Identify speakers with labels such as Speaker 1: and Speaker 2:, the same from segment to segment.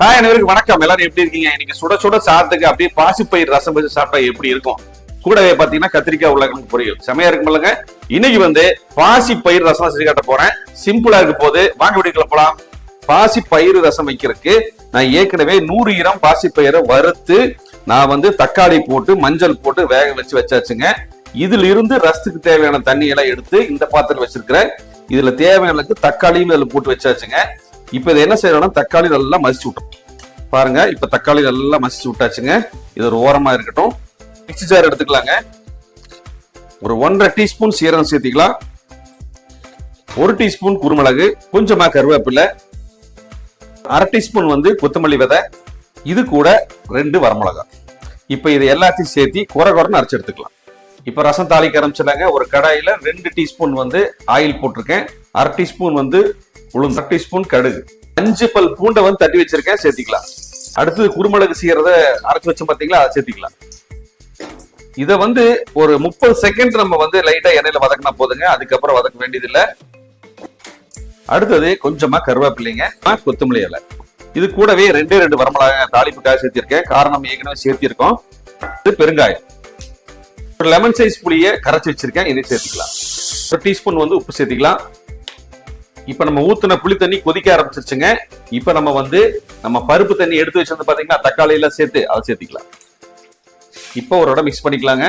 Speaker 1: Hi அனைவருக்கும் வணக்கம். எல்லாரும் எப்படி இருக்கீங்க? இன்னைக்கு சுட சுட சாதத்துக்கு அப்படியே பாசிப்பயிர் ரசம் வச்சு சாப்பிட்டா எப்படி இருக்கும்? கூடவே பாத்தீங்கன்னா கத்திரிக்காய் உருளைக்கிழங்கு பொரியல் செமையா இருக்குமில்லங்க. இன்னைக்கு பாசிப்பயிர் ரசம் செஞ்சு காட்ட போறேன். சிம்பிளா இருக்கு போது வாங்க வீடியோக்குள்ள போலாம். பாசிப்பயிர் ரசம் வைக்கிறதுக்கு நான் ஏற்கனவே 100 கிராம் பாசிப்பயிரை வறுத்து நான் தக்காளி போட்டு மஞ்சள் போட்டு வேக வச்சு வச்சாச்சுங்க. இதுல இருந்து ரசத்துக்கு தேவையான தண்ணி எல்லாம் எடுத்து இந்த பாத்திரம் வச்சிருக்கிறேன். இதுல தேவையான தக்காளியும் இதுல போட்டு வச்சாச்சுங்க. இப்ப இது என்ன செய்யறோம்னா தக்காளி நல்லா மசிச்சு விட்டோம் பாருங்க. இப்ப தக்காளி நல்லா மசிச்சு விட்டாச்சுங்க. இது ஒரு ஓரமா இருக்கட்டும். மிக்ஸி ஜார் எடுத்துக்கலாங்க. ஒரு 1.5 டீஸ்பூன் சீரகம் சேர்த்திக்கலாம். 1 டீஸ்பூன் குருமிளகு, கொஞ்சமா கருவேப்பிலை, 1/2 டீஸ்பூன் கொத்தமல்லி விதை, இது கூட 2 வரமிளகாய். இப்ப இது எல்லாத்தையும் சேர்த்தி குறைன்னு அரைச்சு எடுத்துக்கலாம். இப்ப ரசம் தாளிக்க ஆரம்பிச்சிடலாங்க. ஒரு கடாயில 2 டீஸ்பூன் ஆயில் போட்டிருக்கேன். 1/2 டீஸ்பூன் உளுந்து, 1 டீஸ்பூன் கடுகு, 5 பல் பூண்டை தட்டி வச்சிருக்கேன், சேர்த்திக்கலாம். அடுத்தது குருமிளகு சீரத அரைச்சு வச்சோம் பாத்தீங்களா, அதை சேர்த்திக்கலாம். இத ஒரு 30 செகண்ட் நம்ம லைட்டா எண்ணெயில வதக்கினா போதுங்க. அதுக்கப்புறம் வதக்க வேண்டியது இல்ல. அடுத்தது கொஞ்சமா கருவேப்பிள்ளைங்க, கொத்தமல்லி இலை, இது கூடவே 2 வரமிளகாய் தாளிப்புக்காக சேர்த்திருக்கேன். காரணம் ஏற்கனவே சேர்த்திருக்கோம். இது பெருங்காயம், ஒரு லெமன் சைஸ் புளியை கரைச்சி வச்சிருக்கேன், இதை சேர்த்துக்கலாம். 1 டீஸ்பூன் உப்பு சேர்த்திக்கலாம். இப்ப நம்ம ஊத்துன புளி தண்ணி கொதிக்க ஆரம்பிச்சிருச்சுங்க. இப்ப நம்ம பருப்பு தண்ணி எடுத்து வச்சிருந்து பாத்தீங்கன்னா தக்காளி எல்லாம் சேர்த்து அதை சேர்த்திக்கலாம். இப்ப ஒரு இடம் மிக்ஸ் பண்ணிக்கலாங்க.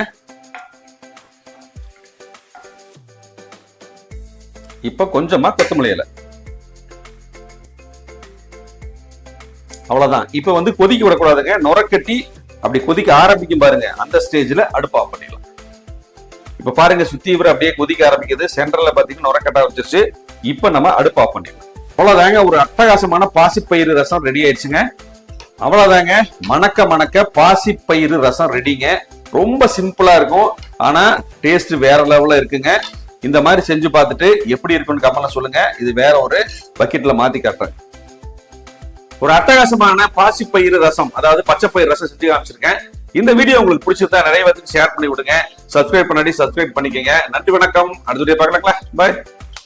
Speaker 1: இப்ப கொஞ்சமா கொத்தமல்லி இலை, அவ்வளவுதான். இப்ப கொதிக்க விடக்கூடாதுங்க. நுரக்கட்டி அப்படி கொதிக்க ஆரம்பிக்கும் பாருங்க, அந்த ஸ்டேஜ்ல அடுப்பு ஆஃப் பண்ணிடலாம். இப்ப பாருங்க, சுத்தி அப்படியே கொதிக்க ஆரம்பிக்குது. சென்டர்ல பாத்தீங்கன்னா நுரக்கட்ட ஆரம்பிச்சிருச்சு. இப்ப நம்ம அடுப்பு ஆஃப் பண்ணிடலாம். அவ்வளவுதாங்க, ஒரு அட்டகாசமான பாசிப்பயிறு ரசம் ரெடி ஆயிடுச்சுங்க. அவ்வளவுதாங்க, மணக்க மணக்க பாசிப்பயிறு ரசம் ரெடிங்க. ரொம்ப சிம்பிளா இருக்கும், ஆனா டேஸ்ட் வேற லெவல்ல இருக்குங்க. இந்த மாதிரி செஞ்சு பார்த்துட்டு எப்படி இருக்குன்னு கமெண்ட்ல சொல்லுங்க. இது வேற ஒரு பக்கெட்ல மாத்தி காட்டுறேன். ஒரு அட்டகாசமான பாசிப்பயிறு ரசம், அதாவது பச்சைப்பயிறு ரசம் செஞ்சு காமிச்சிருக்கேன். இந்த வீடியோ உங்களுக்கு பிடிச்சிருந்தா நிறைய பேருக்கு ஷேர் பண்ணி விடுங்க. சப்ஸ்கிரைப் பண்ணாடி சப்ஸ்கிரைப் பண்ணிக்கங்க. நன்றி, வணக்கம். அடுத்த வீடியோ பார்க்கலாங்களா? பாய்.